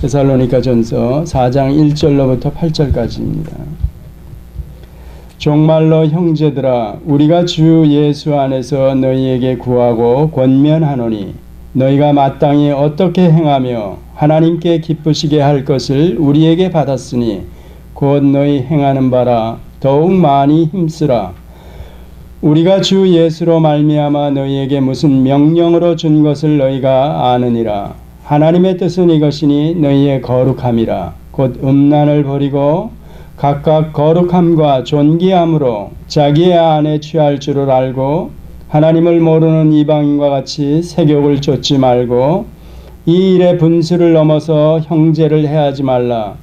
데살로니가전서 4장 1절로부터 8절까지입니다. 종말로 형제들아 우리가 주 예수 안에서 너희에게 구하고 권면하노니 너희가 마땅히 어떻게 행하며 하나님께 기쁘시게 할 것을 우리에게 받았으니 곧 너희 행하는 바라 더욱 많이 힘쓰라. 우리가 주 예수로 말미암아 너희에게 무슨 명령으로 준 것을 너희가 아느니라. 하나님의 뜻은 이것이니 너희의 거룩함이라. 곧 음란을 버리고 각각 거룩함과 존귀함으로 자기의 안에 취할 줄을 알고 하나님을 모르는 이방인과 같이 세욕을 좇지 말고 이 일의 분수를 넘어서 형제를 해하지 말라.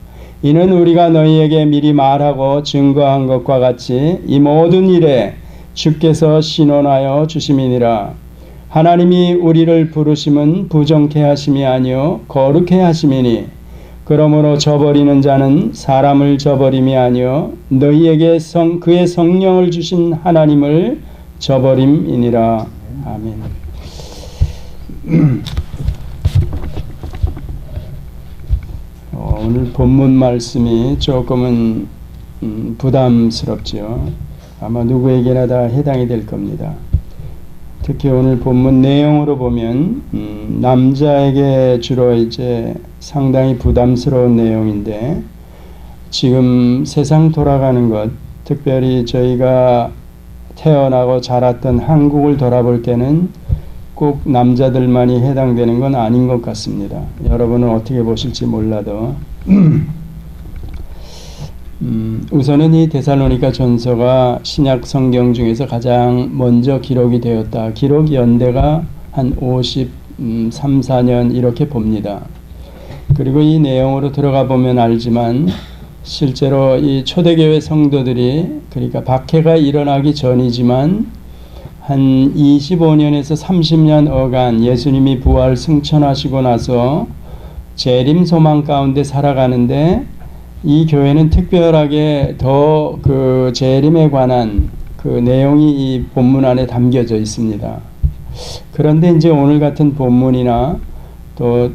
이는 우리가 너희에게 미리 말하고 증거한 것과 같이 이 모든 일에 주께서 신원하여 주심이니라. 하나님이 우리를 부르심은 부정케 하심이 아니요 거룩케 하심이니 그러므로 저버리는 자는 사람을 저버림이 아니요 너희에게 그의 성령을 주신 하나님을 저버림이니라. 아멘. 오늘 본문 말씀이 조금은 부담스럽죠. 아마 누구에게나 다 해당이 될 겁니다. 특히 오늘 본문 내용으로 보면 남자에게 주로 이제 상당히 부담스러운 내용인데, 지금 세상 돌아가는 것, 특별히 저희가 태어나고 자랐던 한국을 돌아볼 때는 꼭 남자들만이 해당되는 건 아닌 것 같습니다. 여러분은 어떻게 보실지 몰라도 우선은 이 데살로니가 전서가 신약 성경 중에서 가장 먼저 기록이 되었다. 기록 연대가 한 53, 4년 이렇게 봅니다. 그리고 이 내용으로 들어가 보면 알지만 실제로 이 초대교회 성도들이, 그러니까 박해가 일어나기 전이지만 한 25년에서 30년 어간 예수님이 부활 승천하시고 나서 재림 소망 가운데 살아가는데, 이 교회는 특별하게 더 그 재림에 관한 그 내용이 이 본문 안에 담겨져 있습니다. 그런데 이제 오늘 같은 본문이나 또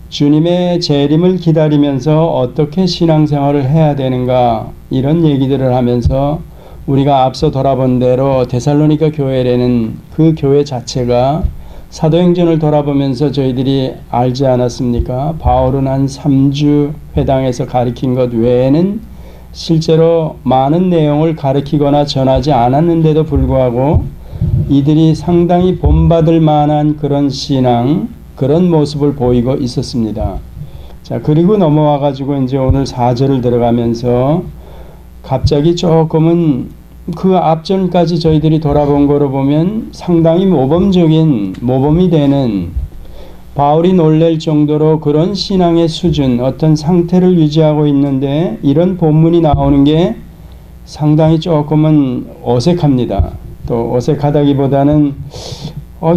주님의 재림을 기다리면서 어떻게 신앙생활을 해야 되는가, 이런 얘기들을 하면서 우리가 앞서 돌아본 대로 데살로니가 교회라는 그 교회 자체가 사도행전을 돌아보면서 저희들이 알지 않았습니까? 바울은 한 3주 회당에서 가르친 것 외에는 실제로 많은 내용을 가르치거나 전하지 않았는데도 불구하고 이들이 상당히 본받을 만한 그런 신앙, 그런 모습을 보이고 있었습니다. 자, 그리고 넘어와 가지고 이제 오늘 4절을 들어가면서 갑자기 조금은 그 앞전까지 저희들이 돌아본 거로 보면 상당히 모범이 되는, 바울이 놀랄 정도로 그런 신앙의 수준, 어떤 상태를 유지하고 있는데 이런 본문이 나오는 게 상당히 조금은 어색합니다. 또 어색하다기보다는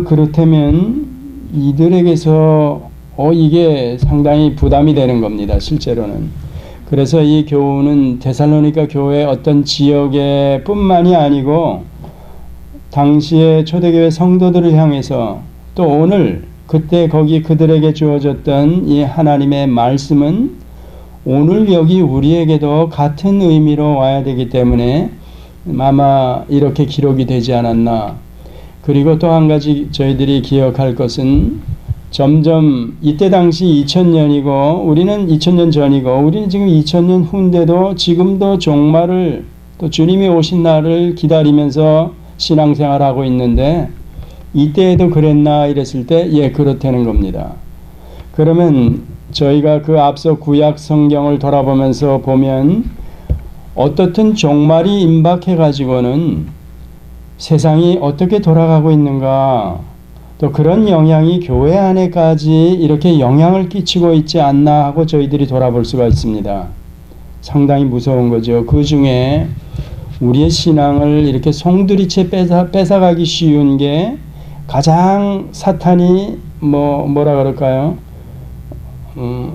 그렇다면 이들에게서 이게 상당히 부담이 되는 겁니다. 실제로는. 그래서 이 교훈은 데살로니가 교회 어떤 지역에 뿐만이 아니고 당시의 초대교회 성도들을 향해서, 또 오늘 그때 거기 그들에게 주어졌던 이 하나님의 말씀은 오늘 여기 우리에게도 같은 의미로 와야 되기 때문에 아마 이렇게 기록이 되지 않았나. 그리고 또 한 가지 저희들이 기억할 것은, 점점 이때 당시 2000년이고 우리는 2000년 전이고 우리는 지금 2000년 후인데도 지금도 종말을, 또 주님이 오신 날을 기다리면서 신앙생활하고 있는데 이때에도 그랬나 이랬을 때 예, 그렇다는 겁니다. 그러면 저희가 그 앞서 구약 성경을 돌아보면서 보면 어떻든 종말이 임박해 가지고는 세상이 어떻게 돌아가고 있는가, 또 그런 영향이 교회 안에까지 이렇게 영향을 끼치고 있지 않나 하고 저희들이 돌아볼 수가 있습니다. 상당히 무서운 거죠. 그 중에 우리의 신앙을 이렇게 송두리째 뺏어가기 쉬운 게 가장 사탄이 뭐라 그럴까요?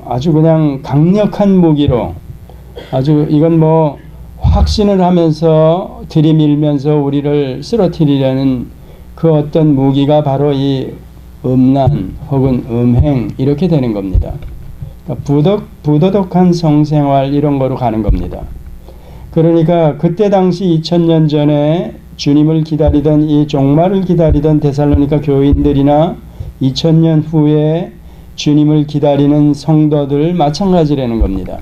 아주 그냥 강력한 무기로, 아주 이건 확신을 하면서 들이밀면서 우리를 쓰러뜨리려는 그 어떤 무기가 바로 이 음란 혹은 음행, 이렇게 되는 겁니다. 그러니까 부도덕한 성생활 이런 거로 가는 겁니다. 그러니까 그때 당시 2000년 전에 주님을 기다리던 이 종말을 기다리던 데살로니가 교인들이나 2000년 후에 주님을 기다리는 성도들 마찬가지라는 겁니다.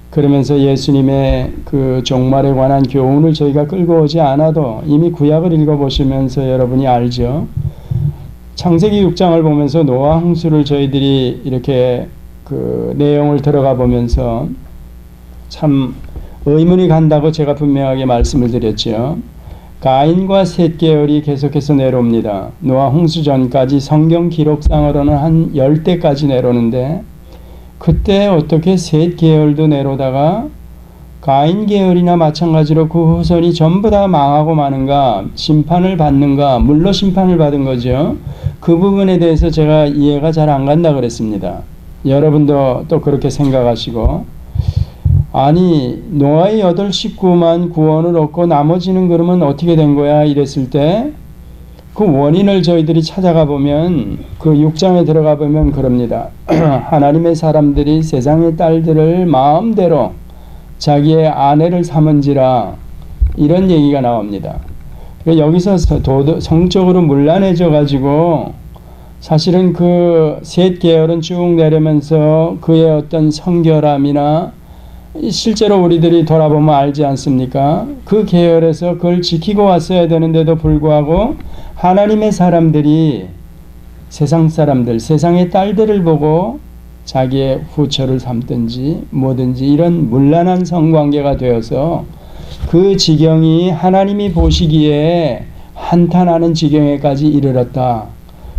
그러면서 예수님의 그 종말에 관한 교훈을 저희가 끌고 오지 않아도 이미 구약을 읽어보시면서 여러분이 알죠. 창세기 6장을 보면서 노아 홍수를 저희들이 이렇게 그 내용을 들어가 보면서 참 의문이 간다고 제가 분명하게 말씀을 드렸죠. 가인과 셋 계열이 계속해서 내려옵니다. 노아 홍수 전까지 성경 기록상으로는 한 10대까지 내려오는데 그때 어떻게 셋 계열도 내려오다가 가인 계열이나 마찬가지로 그 후손이 전부 다 망하고 마는가, 심판을 받는가, 물로 심판을 받은 거죠. 그 부분에 대해서 제가 이해가 잘 안 간다 그랬습니다. 여러분도 또 그렇게 생각하시고, 아니 노아의 8 식구만 구원을 얻고 나머지는 그러면 어떻게 된 거야 이랬을 때 그 원인을 저희들이 찾아가 보면 그 6장에 들어가 보면 그럽니다. 하나님의 사람들이 세상의 딸들을 마음대로 자기의 아내를 삼은지라 이런 얘기가 나옵니다. 여기서 성적으로 문란해져 가지고 사실은 그 셋 계열은 쭉 내려면서 그의 어떤 성결함이나 실제로 우리들이 돌아보면 알지 않습니까? 그 계열에서 그걸 지키고 왔어야 되는데도 불구하고 하나님의 사람들이 세상 사람들, 세상의 딸들을 보고 자기의 후처를 삼든지 뭐든지 이런 문란한 성관계가 되어서 그 지경이 하나님이 보시기에 한탄하는 지경에까지 이르렀다.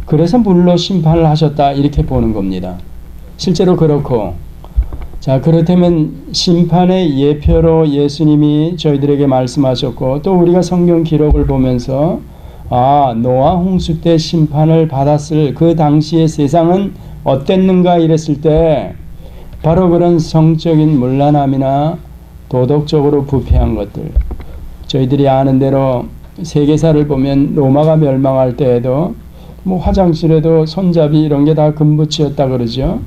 그래서 물로 심판을 하셨다 이렇게 보는 겁니다. 실제로 그렇고, 자 그렇다면 심판의 예표로 예수님이 저희들에게 말씀하셨고 또 우리가 성경 기록을 보면서 노아 홍수 때 심판을 받았을 그 당시의 세상은 어땠는가 이랬을 때 바로 그런 성적인 문란함이나 도덕적으로 부패한 것들, 저희들이 아는 대로 세계사를 보면 로마가 멸망할 때에도 뭐 화장실에도 손잡이 이런 게 다 금붙이었다 그러죠.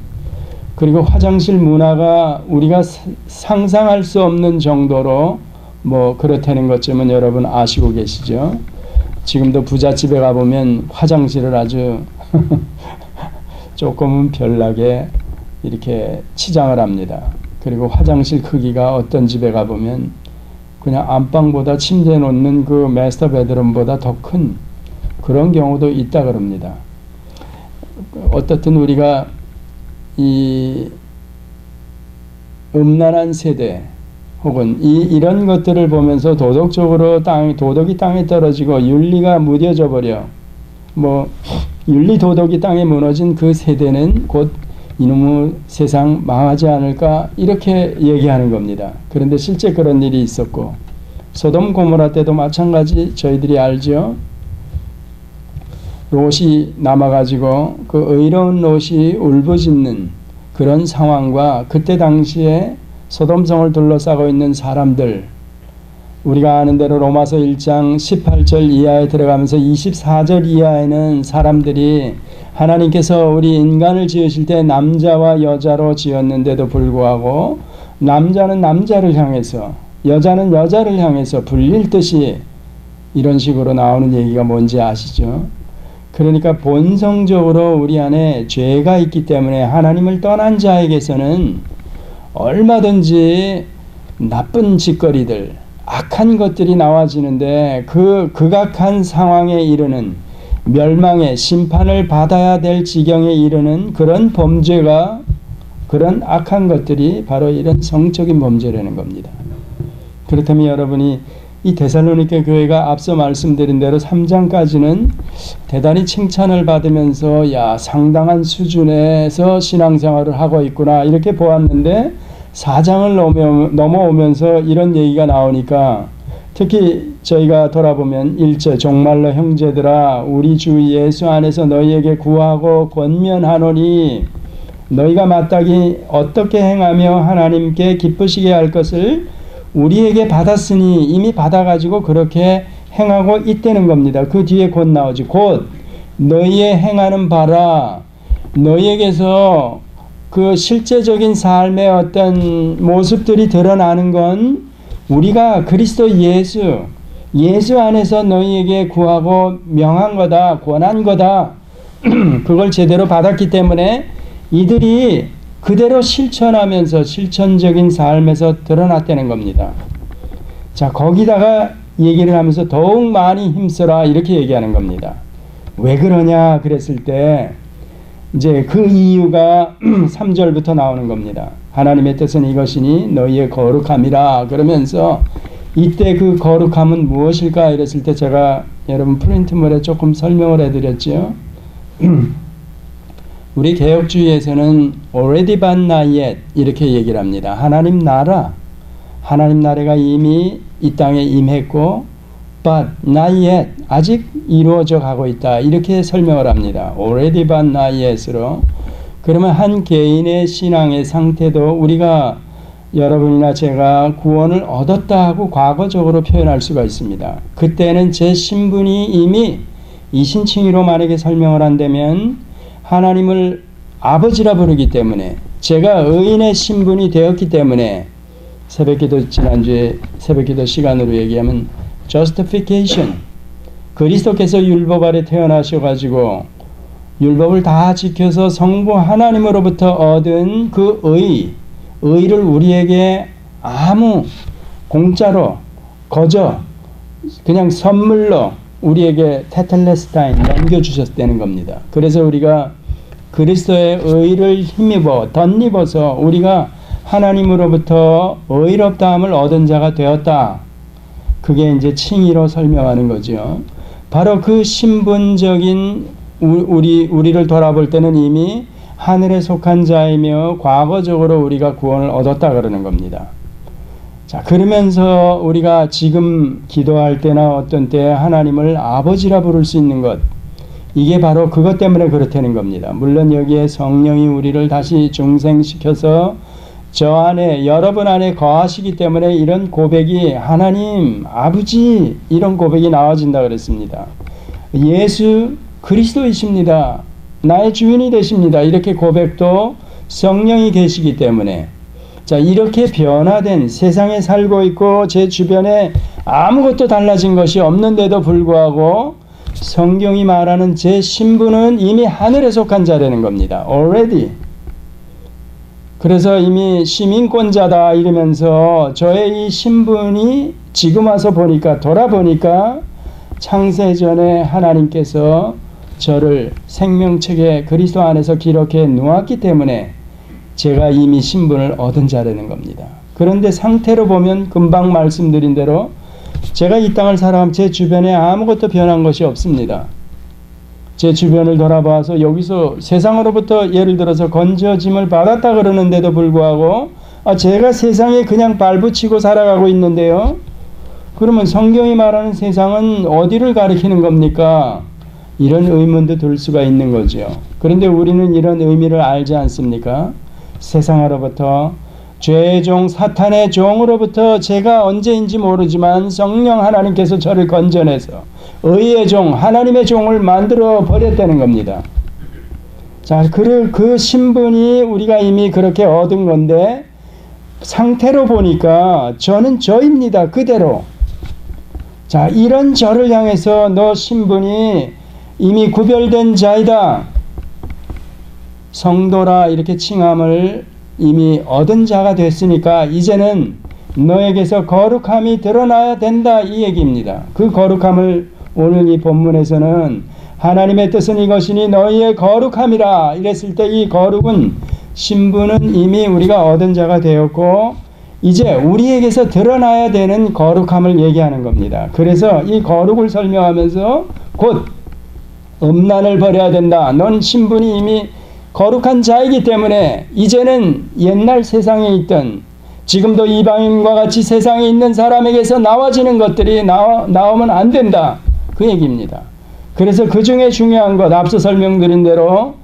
그리고 화장실 문화가 우리가 상상할 수 없는 정도로 뭐 그렇다는 것쯤은 여러분 아시고 계시죠. 지금도 부잣집에 가보면 화장실을 아주 조금은 별나게 이렇게 치장을 합니다. 그리고 화장실 크기가 어떤 집에 가보면 그냥 안방보다 침대 놓는 그 마스터 베드룸보다 더 큰 그런 경우도 있다 그럽니다. 어떻든 우리가 이 음란한 세대 혹은 이런 것들을 보면서 도덕적으로 도덕이 땅에 떨어지고 윤리가 무뎌져 버려 뭐 윤리 도덕이 땅에 무너진 그 세대는 곧 이놈의 세상 망하지 않을까 이렇게 얘기하는 겁니다. 그런데 실제 그런 일이 있었고 소돔 고모라 때도 마찬가지 저희들이 알죠. 롯이 남아가지고 그 의로운 롯이 울부짖는 그런 상황과 그때 당시에 소돔성을 둘러싸고 있는 사람들, 우리가 아는 대로 로마서 1장 18절 이하에 들어가면서 24절 이하에는 사람들이 하나님께서 우리 인간을 지으실 때 남자와 여자로 지었는데도 불구하고 남자는 남자를 향해서 여자는 여자를 향해서 불릴 듯이 이런 식으로 나오는 얘기가 뭔지 아시죠? 그러니까 본성적으로 우리 안에 죄가 있기 때문에 하나님을 떠난 자에게서는 얼마든지 나쁜 짓거리들, 악한 것들이 나와지는데 그 극악한 상황에 이르는 멸망의 심판을 받아야 될 지경에 이르는 그런 범죄가 그런 악한 것들이 바로 이런 성적인 범죄라는 겁니다. 그렇다면 여러분이 이 데살로니가 교회가 앞서 말씀드린 대로 3장까지는 대단히 칭찬을 받으면서 야 상당한 수준에서 신앙생활을 하고 있구나 이렇게 보았는데 4장을 넘어오면서 이런 얘기가 나오니까 특히 저희가 돌아보면 1절 정말로 형제들아 우리 주 예수 안에서 너희에게 구하고 권면하노니 너희가 마땅히 어떻게 행하며 하나님께 기쁘시게 할 것을 우리에게 받았으니 이미 받아가지고 그렇게 행하고 있다는 겁니다. 그 뒤에 곧 나오지. 곧 너희의 행하는 바라 너희에게서 그 실제적인 삶의 어떤 모습들이 드러나는 건 우리가 그리스도 예수 안에서 너희에게 구하고 명한 거다, 권한 거다. 그걸 제대로 받았기 때문에 이들이 그대로 실천하면서 실천적인 삶에서 드러났다는 겁니다. 자, 거기다가 얘기를 하면서 더욱 많이 힘써라 이렇게 얘기하는 겁니다. 왜 그러냐 그랬을 때 이제 그 이유가 3절부터 나오는 겁니다. 하나님의 뜻은 이것이니 너희의 거룩함이라 그러면서 이때 그 거룩함은 무엇일까 이랬을 때 제가 여러분 프린트물에 조금 설명을 해드렸죠. 우리 개혁주의에서는 already but not yet 이렇게 얘기를 합니다. 하나님 나라가 이미 이 땅에 임했고 but not yet 아직 이루어져 가고 있다 이렇게 설명을 합니다. already but not yet으로. 그러면 한 개인의 신앙의 상태도 우리가 여러분이나 제가 구원을 얻었다 하고 과거적으로 표현할 수가 있습니다. 그때는 제 신분이 이미 이신칭의로 만약에 설명을 한다면 하나님을 아버지라 부르기 때문에 제가 의인의 신분이 되었기 때문에 새벽기도 지난주에 새벽기도 시간으로 얘기하면 justification 그리스도께서 율법 아래 태어나셔가지고 율법을 다 지켜서 성부 하나님으로부터 얻은 그 의를 우리에게 아무 공짜로 거저 그냥 선물로 우리에게 테텔레스타인 넘겨주셨다는 겁니다. 그래서 우리가 그리스도의 의를 힘입어 덧입어서 우리가 하나님으로부터 의롭다함을 얻은 자가 되었다. 그게 이제 칭의로 설명하는 거죠. 바로 그 신분적인 우리를 돌아볼 때는 이미 하늘에 속한 자이며 과거적으로 우리가 구원을 얻었다 그러는 겁니다. 자, 그러면서 우리가 지금 기도할 때나 어떤 때 하나님을 아버지라 부를 수 있는 것 이게 바로 그것 때문에 그렇다는 겁니다. 물론 여기에 성령이 우리를 다시 중생시켜서 저 안에 여러분 안에 거하시기 때문에 이런 고백이 하나님 아버지 이런 고백이 나와진다 그랬습니다. 예수 그리스도이십니다. 나의 주인이 되십니다. 이렇게 고백도 성령이 계시기 때문에 자 이렇게 변화된 세상에 살고 있고 제 주변에 아무것도 달라진 것이 없는데도 불구하고 성경이 말하는 제 신분은 이미 하늘에 속한 자라는 겁니다. already. 그래서 이미 시민권자다 이러면서 저의 이 신분이 지금 와서 보니까 돌아보니까 창세전에 하나님께서 저를 생명책에 그리스도 안에서 기록해 놓았기 때문에 제가 이미 신분을 얻은 자라는 겁니다. 그런데 상태로 보면 금방 말씀드린 대로 제가 이 땅을 살아가면 제 주변에 아무것도 변한 것이 없습니다. 제 주변을 돌아봐서 여기서 세상으로부터 예를 들어서 건져짐을 받았다 그러는데도 불구하고 제가 세상에 그냥 발붙이고 살아가고 있는데요. 그러면 성경이 말하는 세상은 어디를 가리키는 겁니까? 이런 의문도 들 수가 있는 거죠. 그런데 우리는 이런 의미를 알지 않습니까? 세상으로부터 죄의 종 사탄의 종으로부터 제가 언제인지 모르지만 성령 하나님께서 저를 건져내서 의의 종 하나님의 종을 만들어 버렸다는 겁니다. 자, 그 신분이 우리가 이미 그렇게 얻은 건데 상태로 보니까 저는 저입니다. 그대로. 자, 이런 저를 향해서 너 신분이 이미 구별된 자이다. 성도라 이렇게 칭함을 이미 얻은 자가 됐으니까 이제는 너에게서 거룩함이 드러나야 된다 이 얘기입니다. 그 거룩함을 오늘 이 본문에서는 하나님의 뜻은 이것이니 너희의 거룩함이라 이랬을 때 이 거룩은 신분은 이미 우리가 얻은 자가 되었고 이제 우리에게서 드러나야 되는 거룩함을 얘기하는 겁니다. 그래서 이 거룩을 설명하면서 곧 음란을 버려야 된다. 넌 신분이 이미 거룩한 자이기 때문에 이제는 옛날 세상에 있던 지금도 이방인과 같이 세상에 있는 사람에게서 나와지는 것들이 나오면 안 된다. 그 얘기입니다. 그래서 그 중에 중요한 것 앞서 설명드린 대로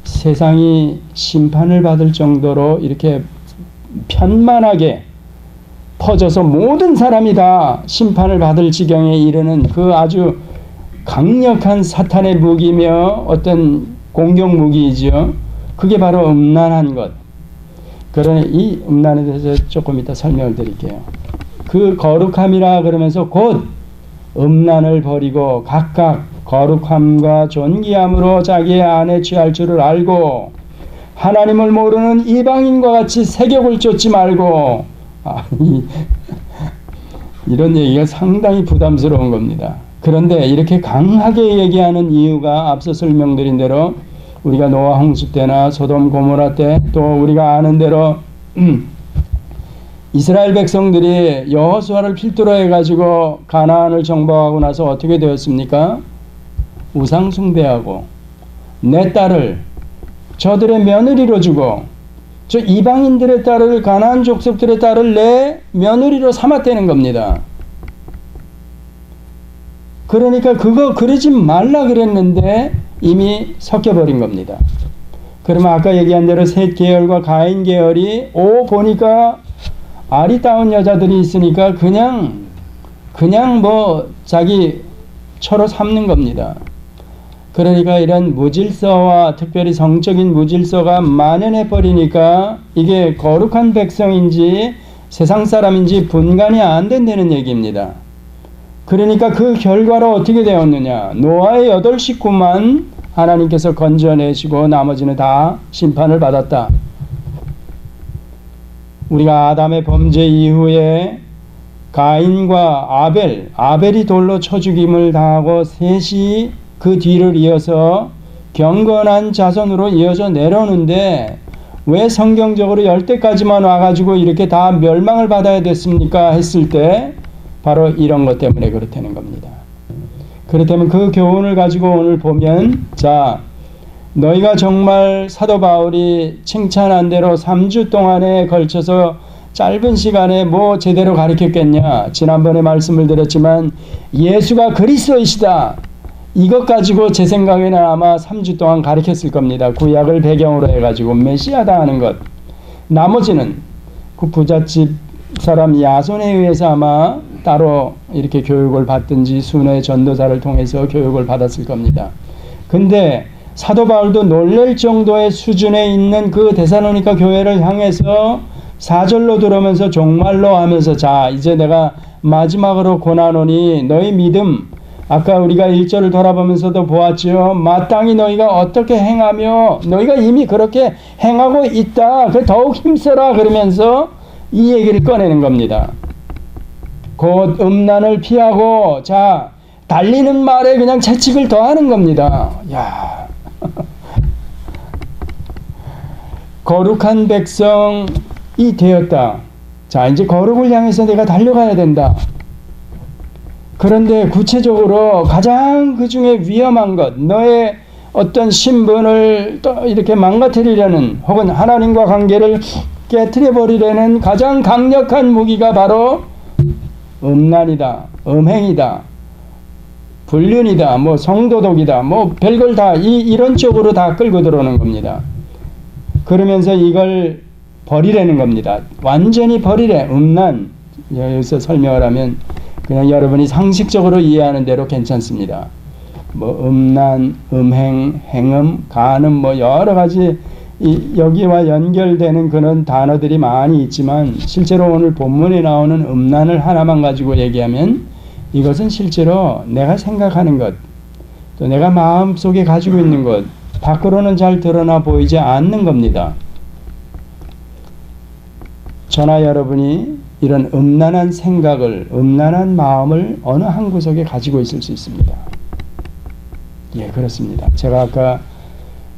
세상이 심판을 받을 정도로 이렇게 편만하게 퍼져서 모든 사람이 다 심판을 받을 지경에 이르는 그 아주 강력한 사탄의 무기며 어떤 공격 무기이죠. 그게 바로 음란한 것. 그러니 이 음란에 대해서 조금 이따 설명을 드릴게요. 그 거룩함이라 그러면서 곧 음란을 버리고 각각 거룩함과 존귀함으로 자기의 안에 취할 줄을 알고 하나님을 모르는 이방인과 같이 세격을 쫓지 말고 이런 얘기가 상당히 부담스러운 겁니다. 그런데 이렇게 강하게 얘기하는 이유가 앞서 설명드린 대로 우리가 노아 홍수 때나 소돔 고모라 때 또 우리가 아는 대로 이스라엘 백성들이 여호수아를 필두로 해가지고 가나안을 정복하고 나서 어떻게 되었습니까? 우상 숭배하고 내 딸을 저들의 며느리로 주고 저 이방인들의 딸을 가나안 족속들의 딸을 내 며느리로 삼았다는 겁니다. 그러니까 그거 그러지 말라 그랬는데 이미 섞여버린 겁니다. 그러면 아까 얘기한 대로 셋 계열과 가인 계열이 보니까 아리따운 여자들이 있으니까 그냥 뭐 자기 처로 삼는 겁니다. 그러니까 이런 무질서와 특별히 성적인 무질서가 만연해 버리니까 이게 거룩한 백성인지 세상 사람인지 분간이 안 된다는 얘기입니다. 그러니까 그 결과로 어떻게 되었느냐? 노아의 8 식구만 하나님께서 건져내시고 나머지는 다 심판을 받았다. 우리가 아담의 범죄 이후에 가인과 아벨이 돌로 쳐 죽임을 당하고 셋이 그 뒤를 이어서 경건한 자손으로 이어져 내려오는데 왜 성경적으로 10대까지만 와가지고 이렇게 다 멸망을 받아야 됐습니까? 했을 때 바로 이런 것 때문에 그렇다는 겁니다. 그렇다면 그 교훈을 가지고 오늘 보면 자, 너희가 정말 사도 바울이 칭찬한 대로 3주 동안에 걸쳐서 짧은 시간에 뭐 제대로 가르쳤겠냐. 지난번에 말씀을 드렸지만 예수가 그리스도이시다. 이것 가지고 제 생각에는 아마 3주 동안 가르쳤을 겁니다. 구약을 배경으로 해가지고 메시아다 하는 것. 나머지는 그 부잣집 사람 야손에 의해서 아마 따로 이렇게 교육을 받든지 순회 전도자를 통해서 교육을 받았을 겁니다. 근데 사도 바울도 놀랄 정도의 수준에 있는 그 데살로니가 교회를 향해서 4절로 들어오면서 종말로 하면서 자 이제 내가 마지막으로 권하노니 너희 믿음 아까 우리가 1절을 돌아보면서도 보았지요. 마땅히 너희가 어떻게 행하며 너희가 이미 그렇게 행하고 있다. 그 더욱 힘써라 그러면서 이 얘기를 꺼내는 겁니다. 곧 음란을 피하고 자 달리는 말에 그냥 채찍을 더하는 겁니다. 야, 거룩한 백성이 되었다. 자 이제 거룩을 향해서 내가 달려가야 된다. 그런데 구체적으로 가장 그 중에 위험한 것, 너의 어떤 신분을 또 이렇게 망가뜨리려는 혹은 하나님과 관계를 깨트려버리려는 가장 강력한 무기가 바로 음란이다, 음행이다, 불륜이다, 뭐 성도독이다, 뭐 별걸 다 이런 쪽으로 다 끌고 들어오는 겁니다. 그러면서 이걸 버리려는 겁니다. 완전히 버리래. 음란. 여기서 설명을 하면 그냥 여러분이 상식적으로 이해하는 대로 괜찮습니다. 뭐 음란, 음행, 행음, 간음 뭐 여러 가지 여기와 연결되는 그런 단어들이 많이 있지만 실제로 오늘 본문에 나오는 음란을 하나만 가지고 얘기하면 이것은 실제로 내가 생각하는 것, 또 내가 마음속에 가지고 있는 것, 밖으로는 잘 드러나 보이지 않는 겁니다. 저나 여러분이 이런 음란한 생각을, 음란한 마음을 어느 한 구석에 가지고 있을 수 있습니다. 예, 그렇습니다. 제가 아까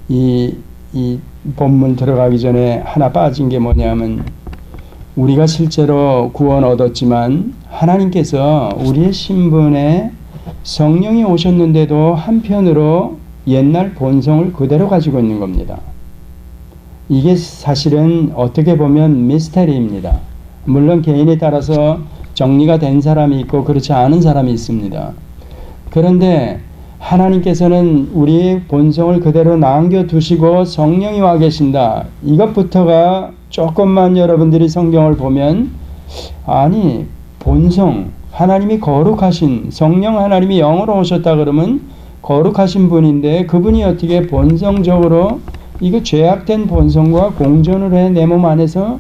이 본문 들어가기 전에 하나 빠진 게 뭐냐면 우리가 실제로 구원 얻었지만 하나님께서 우리의 신분에 성령이 오셨는데도 한편으로 옛날 본성을 그대로 가지고 있는 겁니다. 이게 사실은 어떻게 보면 미스테리입니다. 물론 개인에 따라서 정리가 된 사람이 있고 그렇지 않은 사람이 있습니다. 그런데 하나님께서는 우리의 본성을 그대로 남겨두시고 성령이 와 계신다. 이것부터가 조금만 여러분들이 성경을 보면 아니 본성 하나님이 거룩하신 성령 하나님이 영으로 오셨다 그러면 거룩하신 분인데 그분이 어떻게 본성적으로 이거 죄악된 본성과 공존을 해 내 몸 안에서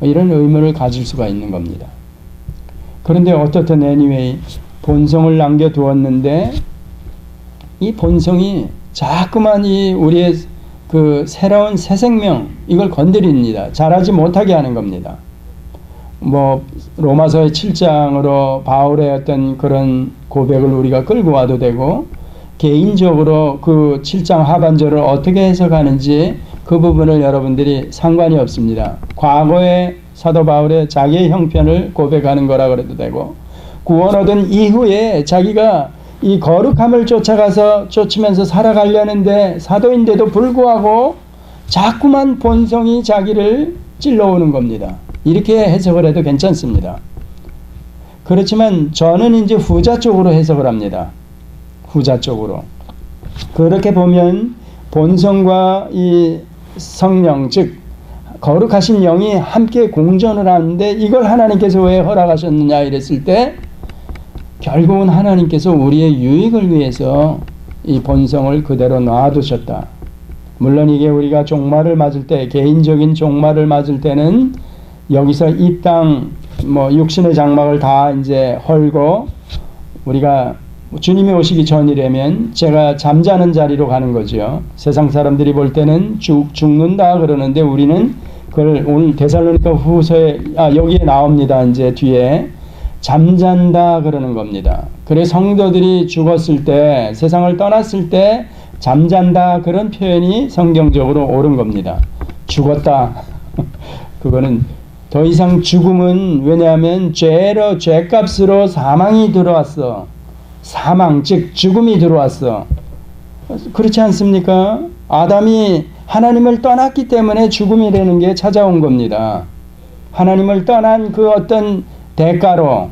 이런 의무를 가질 수가 있는 겁니다. 그런데 어떻든 anyway 본성을 남겨두었는데 이 본성이 자꾸만 이 우리의 그 새로운 새 생명 이걸 건드립니다. 자라지 못하게 하는 겁니다. 뭐 로마서의 7장으로 바울의 어떤 그런 고백을 우리가 끌고 와도 되고 개인적으로 그 7장 하반절을 어떻게 해석하는지 그 부분을 여러분들이 상관이 없습니다. 과거의 사도 바울의 자기의 형편을 고백하는 거라 그래도 되고 구원 얻은 이후에 자기가 이 거룩함을 쫓으면서 살아가려는데 사도인데도 불구하고 자꾸만 본성이 자기를 찔러오는 겁니다. 이렇게 해석을 해도 괜찮습니다. 그렇지만 저는 이제 후자 쪽으로 해석을 합니다. 후자 쪽으로. 그렇게 보면 본성과 이 성령, 즉 거룩하신 영이 함께 공존을 하는데 이걸 하나님께서 왜 허락하셨느냐 이랬을 때 결국은 하나님께서 우리의 유익을 위해서 이 본성을 그대로 놔두셨다. 물론 이게 우리가 종말을 맞을 때, 개인적인 종말을 맞을 때는 여기서 이 땅 뭐 육신의 장막을 다 이제 헐고 우리가 주님이 오시기 전이라면 제가 잠자는 자리로 가는 거죠. 세상 사람들이 볼 때는 죽는다 그러는데 우리는 그걸 오늘 데살로니가 후서에 여기에 나옵니다. 이제 뒤에 잠잔다 그러는 겁니다. 그래 성도들이 죽었을 때 세상을 떠났을 때 잠잔다 그런 표현이 성경적으로 옳은 겁니다. 죽었다. 그거는 더 이상 죽음은 왜냐하면 죄값으로 사망이 들어왔어. 사망 즉 죽음이 들어왔어. 그렇지 않습니까? 아담이 하나님을 떠났기 때문에 죽음이라는 게 찾아온 겁니다. 하나님을 떠난 그 어떤 대가로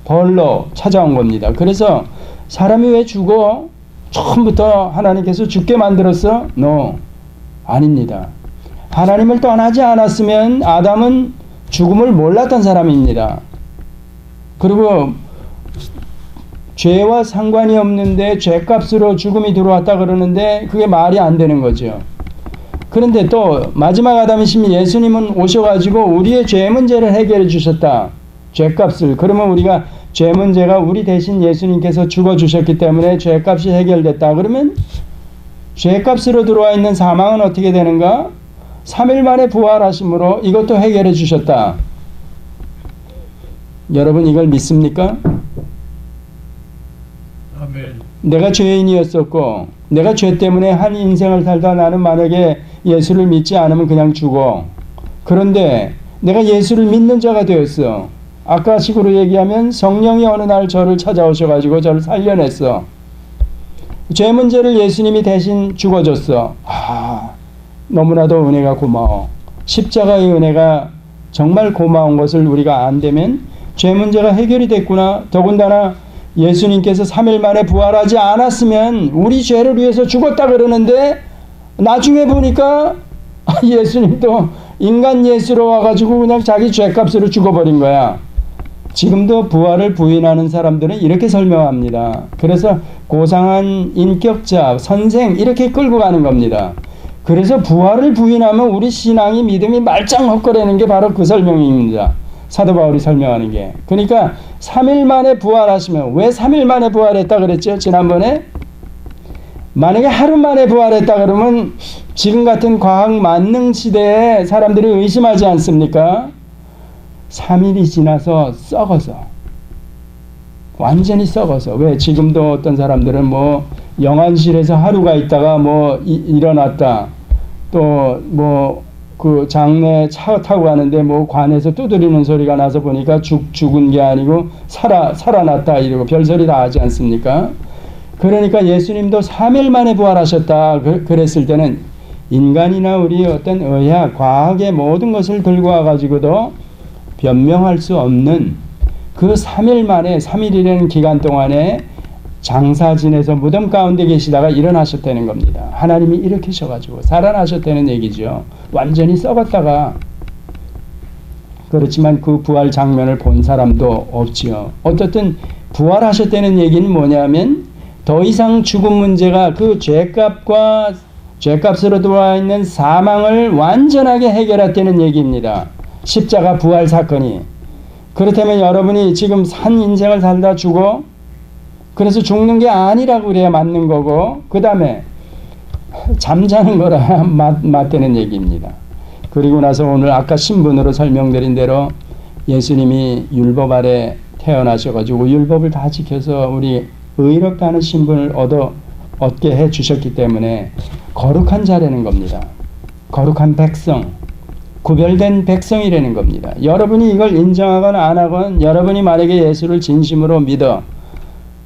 벌로 찾아온 겁니다. 그래서 사람이 왜 죽어? 처음부터 하나님께서 죽게 만들었어? No. 아닙니다. 하나님을 떠나지 않았으면 아담은 죽음을 몰랐던 사람입니다. 그리고 죄와 상관이 없는데 죄값으로 죽음이 들어왔다 그러는데 그게 말이 안 되는 거죠. 그런데 또 마지막 아담이신 예수님은 오셔가지고 우리의 죄 문제를 해결해 주셨다. 죄값을. 그러면 우리가 죄 문제가 우리 대신 예수님께서 죽어주셨기 때문에 죄값이 해결됐다. 그러면 죄값으로 들어와 있는 사망은 어떻게 되는가? 3일 만에 부활하심으로 이것도 해결해 주셨다. 여러분 이걸 믿습니까? 아멘. 내가 죄인이었었고 내가 죄 때문에 한 인생을 살다 나는 만약에 예수를 믿지 않으면 그냥 죽어. 그런데 내가 예수를 믿는 자가 되었어. 아까 식으로 얘기하면 성령이 어느 날 저를 찾아오셔가지고 저를 살려냈어. 죄 문제를 예수님이 대신 죽어줬어. 너무나도 은혜가 고마워. 십자가의 은혜가 정말 고마운 것을 우리가 안되면 죄 문제가 해결이 됐구나. 더군다나 예수님께서 3일 만에 부활하지 않았으면 우리 죄를 위해서 죽었다 그러는데 나중에 보니까 예수님도 인간 예수로 와가지고 그냥 자기 죄값으로 죽어버린 거야. 지금도 부활을 부인하는 사람들은 이렇게 설명합니다. 그래서 고상한 인격자, 선생 이렇게 끌고 가는 겁니다. 그래서 부활을 부인하면 우리 신앙이 믿음이 말짱 헛거리는 게 바로 그 설명입니다. 사도 바울이 설명하는 게. 그러니까 3일 만에 부활하시면 왜 3일 만에 부활했다 그랬죠? 지난번에 만약에 하루 만에 부활했다 그러면 지금 같은 과학 만능 시대에 사람들이 의심하지 않습니까? 3일이 지나서 썩어서 완전히 썩어서. 왜 지금도 어떤 사람들은 뭐 영안실에서 하루가 있다가 뭐 일어났다. 또 뭐 그 장례 차 타고 가는데 뭐 관에서 두드리는 소리가 나서 보니까 죽은 게 아니고 살아났다 이러고 별소리 다 하지 않습니까? 그러니까 예수님도 3일 만에 부활하셨다 그랬을 때는 인간이나 우리 어떤 의학, 과학의 모든 것을 들고 와가지고도 변명할 수 없는 그 3일 만에 3일이라는 기간 동안에 장사 지내서 무덤 가운데 계시다가 일어나셨다는 겁니다. 하나님이 일으키셔가지고 살아나셨다는 얘기죠. 완전히 썩었다가. 그렇지만 그 부활 장면을 본 사람도 없지요. 어쨌든 부활하셨다는 얘기는 뭐냐면 더 이상 죽음 문제가 그 죄값과 죄값으로 들어와 있는 사망을 완전하게 해결했다는 얘기입니다. 십자가 부활 사건이. 그렇다면 여러분이 지금 산 인생을 살다 죽어? 그래서 죽는 게 아니라고 그래야 맞는 거고, 그 다음에 잠자는 거라 맞다는 얘기입니다. 그리고 나서 오늘 아까 신분으로 설명드린 대로 예수님이 율법 아래 태어나셔가지고 율법을 다 지켜서 우리 의롭다는 신분을 얻게 해 주셨기 때문에 거룩한 자라는 겁니다. 거룩한 백성, 구별된 백성이라는 겁니다. 여러분이 이걸 인정하거나 안 하건 여러분이 만약에 예수를 진심으로 믿어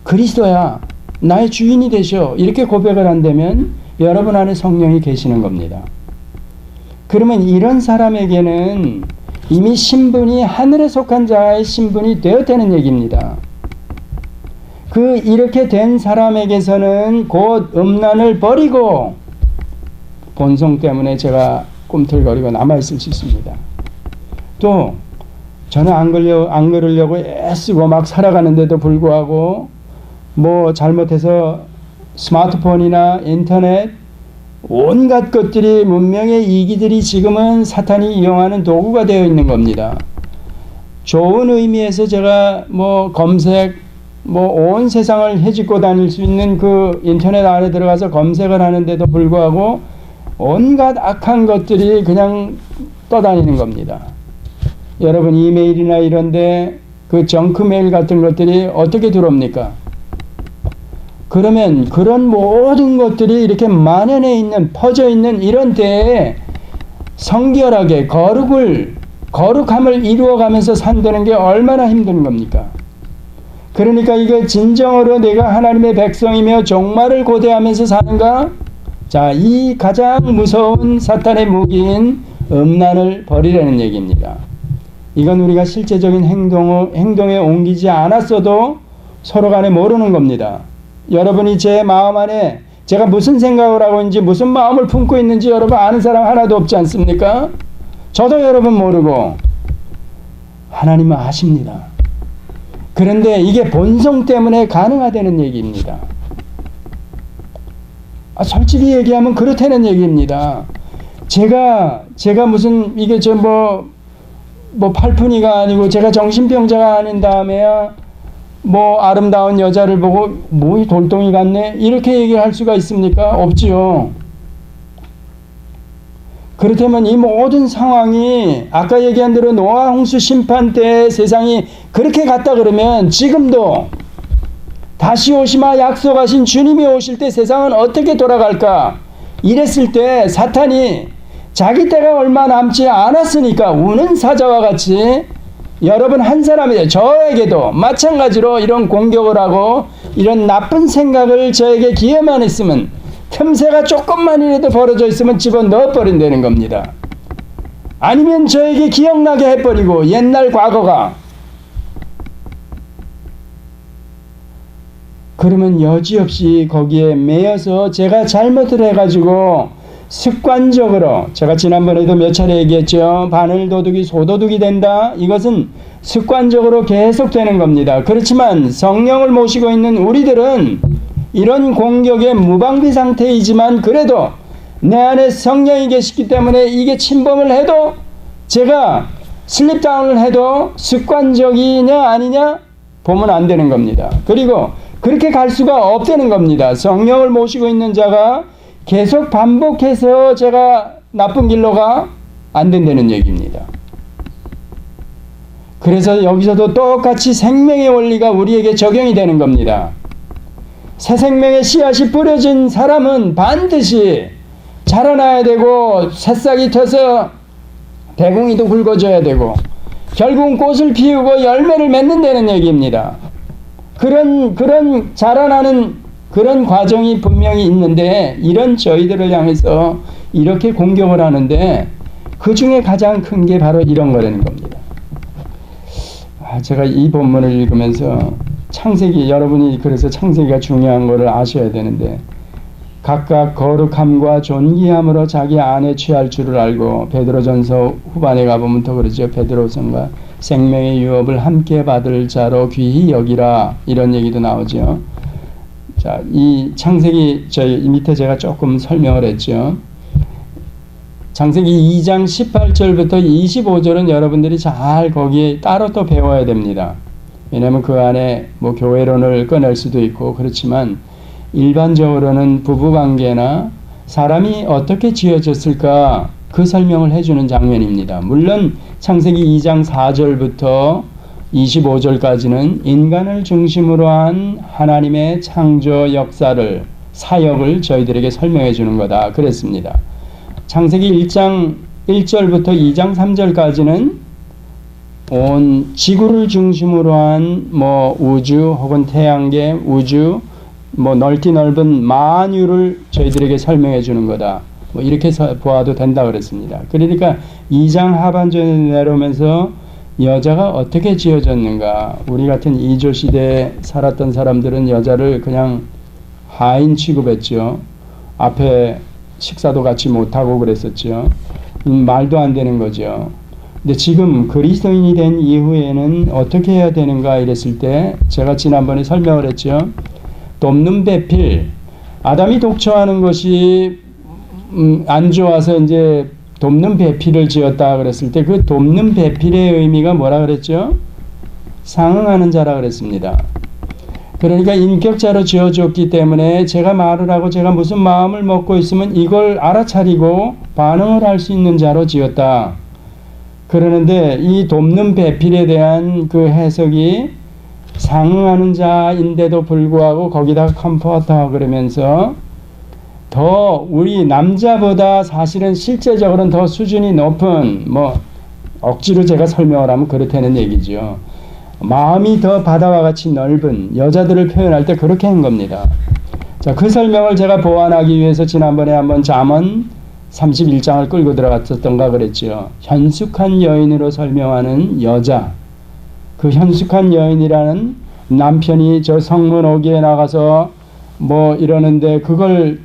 그리스도야 나의 주인이 되셔 이렇게 고백을 한다면 여러분 안에 성령이 계시는 겁니다. 그러면 이런 사람에게는 이미 신분이 하늘에 속한 자의 신분이 되었다는 얘기입니다. 이렇게 된 사람에게서는 곧 음란을 버리고 본성 때문에 제가 꿈틀거리고 남아있을 수 있습니다. 또 저는 안 그러려고 애쓰고 막 살아가는데도 불구하고 뭐 잘못해서 스마트폰이나 인터넷 온갖 것들이 문명의 이기들이 지금은 사탄이 이용하는 도구가 되어 있는 겁니다. 좋은 의미에서 제가 뭐 검색 온 세상을 헤집고 다닐 수 있는 그 인터넷 안에 들어가서 검색을 하는데도 불구하고 온갖 악한 것들이 그냥 떠다니는 겁니다. 여러분 이메일이나 이런데 그 정크 메일 같은 것들이 어떻게 들어옵니까? 그러면 그런 모든 것들이 이렇게 만연해 있는 퍼져 있는 이런 때에 성결하게 거룩함을 이루어가면서 산다는 게 얼마나 힘든 겁니까? 그러니까 이게 진정으로 내가 하나님의 백성이며 종말을 고대하면서 사는가? 자, 이 가장 무서운 사탄의 무기인 음란을 버리라는 얘기입니다. 이건 우리가 실제적인 행동에 옮기지 않았어도 서로 간에 모르는 겁니다. 여러분이 제 마음 안에 제가 무슨 생각을 하고 있는지 무슨 마음을 품고 있는지 여러분 아는 사람 하나도 없지 않습니까? 저도 여러분 모르고 하나님은 아십니다. 그런데 이게 본성 때문에 가능하다는 얘기입니다. 솔직히 얘기하면 그렇다는 얘기입니다. 제가 무슨 이게 뭐 팔푼이가 아니고 제가 정신병자가 아닌 다음에야 뭐 아름다운 여자를 보고 뭐 돌덩이 같네 이렇게 얘기할 수가 있습니까? 없지요. 그렇다면 이 모든 상황이 아까 얘기한 대로 노아 홍수 심판 때 세상이 그렇게 갔다 그러면 지금도 다시 오시마 약속하신 주님이 오실 때 세상은 어떻게 돌아갈까? 이랬을 때 사탄이 자기 때가 얼마 남지 않았으니까 우는 사자와 같이 여러분 한 사람이 저에게도 마찬가지로 이런 공격을 하고 이런 나쁜 생각을 저에게 기회만 있으면 틈새가 조금만이라도 벌어져 있으면 집어넣어 버린다는 겁니다. 아니면 저에게 기억나게 해버리고 옛날 과거가 그러면 여지없이 거기에 매여서 제가 잘못을 해가지고 습관적으로 제가 지난번에도 몇 차례 얘기했죠. 바늘 도둑이 소도둑이 된다. 이것은 습관적으로 계속되는 겁니다. 그렇지만 성령을 모시고 있는 우리들은 이런 공격의 무방비 상태이지만 그래도 내 안에 성령이 계시기 때문에 이게 침범을 해도 제가 슬립다운을 해도 습관적이냐 아니냐 보면 안 되는 겁니다. 그리고 그렇게 갈 수가 없다는 겁니다. 성령을 모시고 있는 자가 계속 반복해서 제가 나쁜 길로 가 안 된다는 얘기입니다. 그래서 여기서도 똑같이 생명의 원리가 우리에게 적용이 되는 겁니다. 새 생명의 씨앗이 뿌려진 사람은 반드시 자라나야 되고 새싹이 터서 대궁이도 굵어져야 되고 결국은 꽃을 피우고 열매를 맺는다는 얘기입니다. 그런 자라나는 그런 과정이 분명히 있는데 이런 저희들을 향해서 이렇게 공격을 하는데 그 중에 가장 큰 게 바로 이런 거라는 겁니다. 제가 이 본문을 읽으면서 창세기 여러분이 그래서 창세기가 중요한 거를 아셔야 되는데 각각 거룩함과 존귀함으로 자기 안에 취할 줄을 알고 베드로전서 후반에 가보면 더 그러죠. 베드로전과 생명의 유업을 함께 받을 자로 귀히 여기라 이런 얘기도 나오죠. 자, 이 창세기 저희 밑에 제가 조금 설명을 했죠. 창세기 2장 18절부터 25절은 여러분들이 잘 거기에 따로 또 배워야 됩니다. 왜냐하면 그 안에 뭐 교회론을 꺼낼 수도 있고 그렇지만 일반적으로는 부부관계나 사람이 어떻게 지어졌을까 그 설명을 해주는 장면입니다. 물론 창세기 2장 4절부터 25절까지는 인간을 중심으로 한 하나님의 창조 역사를 사역을 저희들에게 설명해 주는 거다 그랬습니다. 창세기 1장 1절부터 2장 3절까지는 온 지구를 중심으로 한 뭐 우주 혹은 태양계 우주 뭐 넓디 넓은 만유를 저희들에게 설명해 주는 거다. 뭐 이렇게 보아도 된다 그랬습니다. 그러니까 2장 하반절에 내려오면서 여자가 어떻게 지어졌는가. 우리 같은 이조 시대에 살았던 사람들은 여자를 그냥 하인 취급했죠. 앞에 식사도 같이 못하고 그랬었죠. 말도 안 되는 거죠. 근데 지금 그리스도인이 된 이후에는 어떻게 해야 되는가 이랬을 때 제가 지난번에 설명을 했죠. 돕는 배필. 아담이 독초하는 것이 안 좋아서 이제 돕는 배필을 지었다 그랬을 때 그 돕는 배필의 의미가 뭐라 그랬죠? 상응하는 자라 그랬습니다. 그러니까 인격자로 지어줬기 때문에 제가 말을 하고 제가 무슨 마음을 먹고 있으면 이걸 알아차리고 반응을 할 수 있는 자로 지었다. 그러는데 이 돕는 배필에 대한 그 해석이 상응하는 자인데도 불구하고 거기다가 컴포터 그러면서 더 우리 남자보다 사실은 실제적으로는 더 수준이 높은 뭐 억지로 제가 설명을 하면 그렇다는 얘기죠. 마음이 더 바다와 같이 넓은 여자들을 표현할 때 그렇게 한 겁니다. 자, 그 설명을 제가 보완하기 위해서 지난번에 한번 잠언 31장을 끌고 들어갔었던가 그랬죠. 현숙한 여인으로 설명하는 여자. 그 현숙한 여인이라는 남편이 저 성문 오기에 나가서 뭐 이러는데 그걸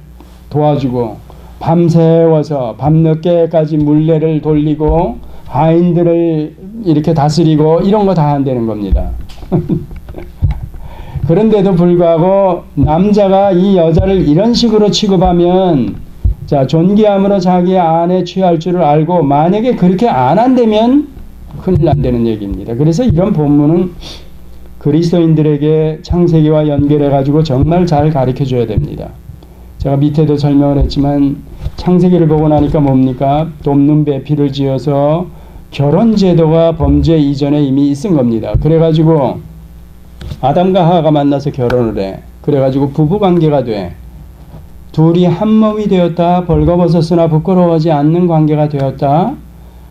도와주고 밤새워서 밤늦게까지 물레를 돌리고 하인들을 이렇게 다스리고 이런 거 다 한다는 겁니다. 그런데도 불구하고 남자가 이 여자를 이런 식으로 취급하면 자, 존귀함으로 자기 아내 취할 줄을 알고 만약에 그렇게 안 한다면 큰일 난다는 얘기입니다. 그래서 이런 본문은 그리스도인들에게 창세기와 연결해 가지고 정말 잘 가르쳐 줘야 됩니다. 제가 밑에도 설명을 했지만 창세기를 보고 나니까 뭡니까? 돕는 배필을 지어서 결혼 제도가 범죄 이전에 이미 있은 겁니다. 그래가지고 아담과 하와가 만나서 결혼을 해. 그래가지고 부부 관계가 돼. 둘이 한 몸이 되었다. 벌거벗었으나 부끄러워하지 않는 관계가 되었다.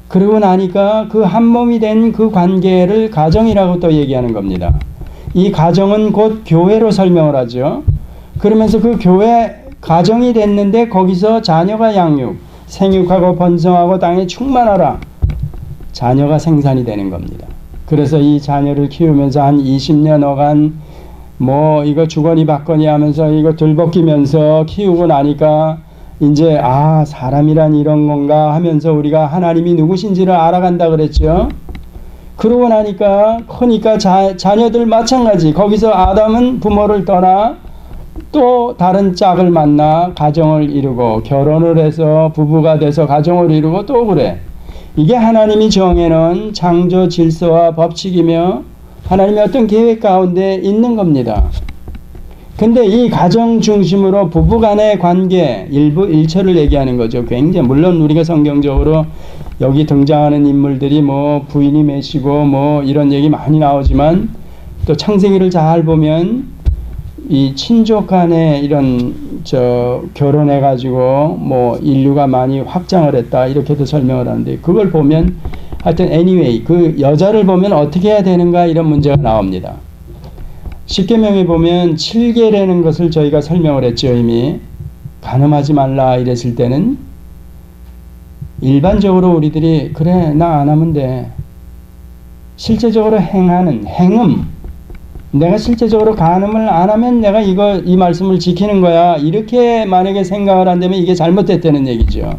그러고 나니까 그 한 몸이 된 그 관계를 가정이라고 또 얘기하는 겁니다. 이 가정은 곧 교회로 설명을 하죠. 그러면서 그 교회 가정이 됐는데 거기서 자녀가 양육, 생육하고 번성하고 땅에 충만하라. 자녀가 생산이 되는 겁니다. 그래서 이 자녀를 키우면서 한 20년 어간 뭐 이거 주거니 받거니 하면서 이거 들벗기면서 키우고 나니까 이제 아 사람이란 이런 건가 하면서 우리가 하나님이 누구신지를 알아간다 그랬죠. 그러고 나니까 크니까 자녀들 마찬가지. 거기서 아담은 부모를 떠나 또 다른 짝을 만나 가정을 이루고 결혼을 해서 부부가 돼서 가정을 이루고 또 그래. 이게 하나님이 정해놓은 창조 질서와 법칙이며 하나님의 어떤 계획 가운데 있는 겁니다. 근데 이 가정 중심으로 부부 간의 관계 일처를 얘기하는 거죠. 굉장히 물론 우리가 성경적으로 여기 등장하는 인물들이 뭐 부인이 몇이고 뭐 이런 얘기 많이 나오지만 또 창세기를 잘 보면 이 친족 간에 이런 결혼해 가지고 뭐 인류가 많이 확장을 했다 이렇게도 설명을 하는데 그걸 보면 하여튼 anyway 그 여자를 보면 어떻게 해야 되는가 이런 문제가 나옵니다. 십계명에 보면 7계라는 것을 저희가 설명을 했죠. 이미 간음하지 말라 이랬을 때는 일반적으로 우리들이 그래 나 안 하면 돼. 실제적으로 행하는 행음 내가 실제적으로 간음을 안 하면 내가 이 말씀을 지키는 거야. 이렇게 만약에 생각을 한다면 이게 잘못됐다는 얘기죠.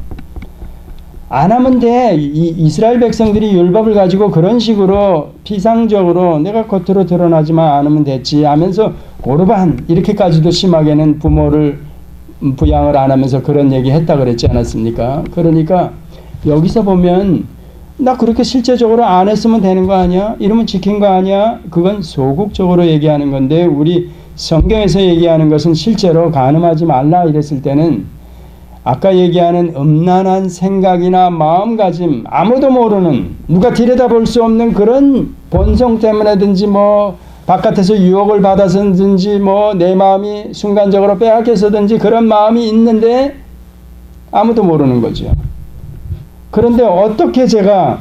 안 하면 돼. 이스라엘 백성들이 율법을 가지고 그런 식으로 피상적으로 내가 겉으로 드러나지만 않으면 됐지 하면서 고르반 이렇게까지도 심하게는 부모를 부양을 안 하면서 그런 얘기 했다 그랬지 않았습니까? 그러니까 여기서 보면 나 그렇게 실제적으로 안 했으면 되는 거 아니야? 이러면 지킨 거 아니야? 그건 소극적으로 얘기하는 건데 우리 성경에서 얘기하는 것은 실제로 간음하지 말라 이랬을 때는 아까 얘기하는 음란한 생각이나 마음가짐, 아무도 모르는, 누가 들여다볼 수 없는 그런 본성 때문에든지 뭐 바깥에서 유혹을 받아서든지 뭐 내 마음이 순간적으로 빼앗겨서든지 그런 마음이 있는데 아무도 모르는 거죠. 그런데 어떻게 제가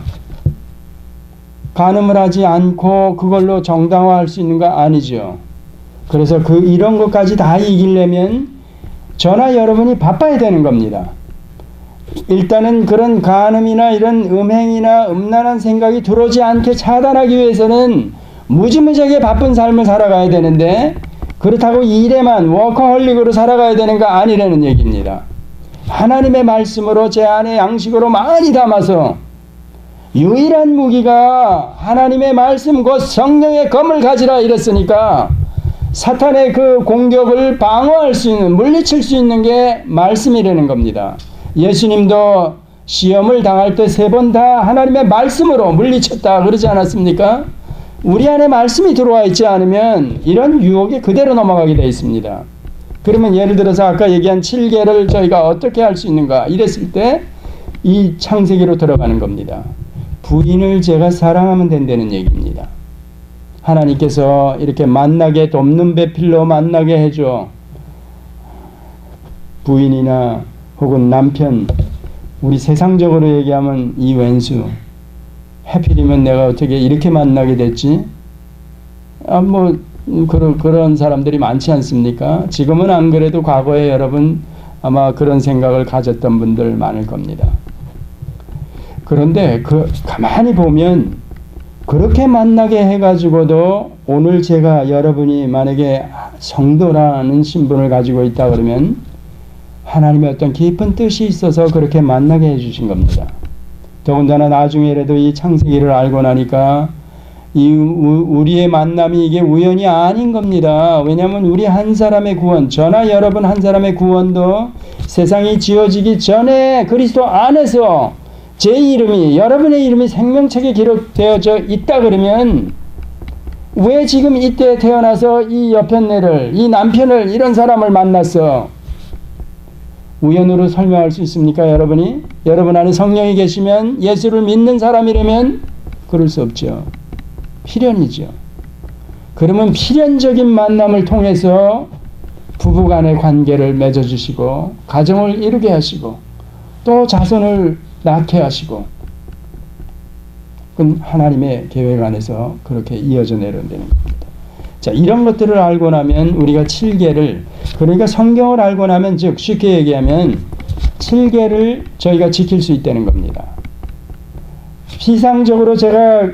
간음을 하지 않고 그걸로 정당화할 수 있는가? 아니죠. 그래서 이런 것까지 다 이기려면 저나 여러분이 바빠야 되는 겁니다. 일단은 그런 간음이나 이런 음행이나 음란한 생각이 들어오지 않게 차단하기 위해서는 무지무지하게 바쁜 삶을 살아가야 되는데 그렇다고 일에만 워커홀릭으로 살아가야 되는 거 아니라는 얘기입니다. 하나님의 말씀으로 제 안에 양식으로 많이 담아서 유일한 무기가 하나님의 말씀 곧 성령의 검을 가지라 이랬으니까 사탄의 그 공격을 방어할 수 있는, 물리칠 수 있는 게 말씀이라는 겁니다. 예수님도 시험을 당할 때 3번 다 하나님의 말씀으로 물리쳤다 그러지 않았습니까? 우리 안에 말씀이 들어와 있지 않으면 이런 유혹에 그대로 넘어가게 되어 있습니다. 그러면 예를 들어서 아까 얘기한 7계를 저희가 어떻게 할 수 있는가 이랬을 때 이 창세기로 들어가는 겁니다. 부인을 제가 사랑하면 된다는 얘기입니다. 하나님께서 이렇게 만나게 돕는 배필로 만나게 해줘. 부인이나 혹은 남편, 우리 세상적으로 얘기하면 이 왼수, 하필이면 내가 어떻게 이렇게 만나게 됐지? 그런 사람들이 많지 않습니까? 지금은 안 그래도 과거에 여러분 아마 그런 생각을 가졌던 분들 많을 겁니다. 그런데 가만히 보면 그렇게 만나게 해가지고도 오늘 제가 여러분이 만약에 성도라는 신분을 가지고 있다 그러면 하나님의 어떤 깊은 뜻이 있어서 그렇게 만나게 해주신 겁니다. 더군다나 나중에라도 이 창세기를 알고 나니까 우리의 만남이 이게 우연이 아닌 겁니다. 왜냐하면 우리 한 사람의 구원, 저나 여러분 한 사람의 구원도 세상이 지어지기 전에 그리스도 안에서 제 이름이, 여러분의 이름이 생명책에 기록되어져 있다 그러면 왜 지금 이때 태어나서 이 여편네를, 이 남편을, 이런 사람을 만났어? 우연으로 설명할 수 있습니까, 여러분이? 여러분 안에 성령이 계시면, 예수를 믿는 사람이라면 그럴 수 없죠. 필연이죠. 그러면 필연적인 만남을 통해서 부부간의 관계를 맺어주시고 가정을 이루게 하시고 또 자손을 낳게 하시고 그건 하나님의 계획 안에서 그렇게 이어져 내려온다는 겁니다. 자, 이런 것들을 알고 나면 우리가 7계를, 그러니까 성경을 알고 나면, 즉 쉽게 얘기하면 7계를 저희가 지킬 수 있다는 겁니다. 피상적으로 제가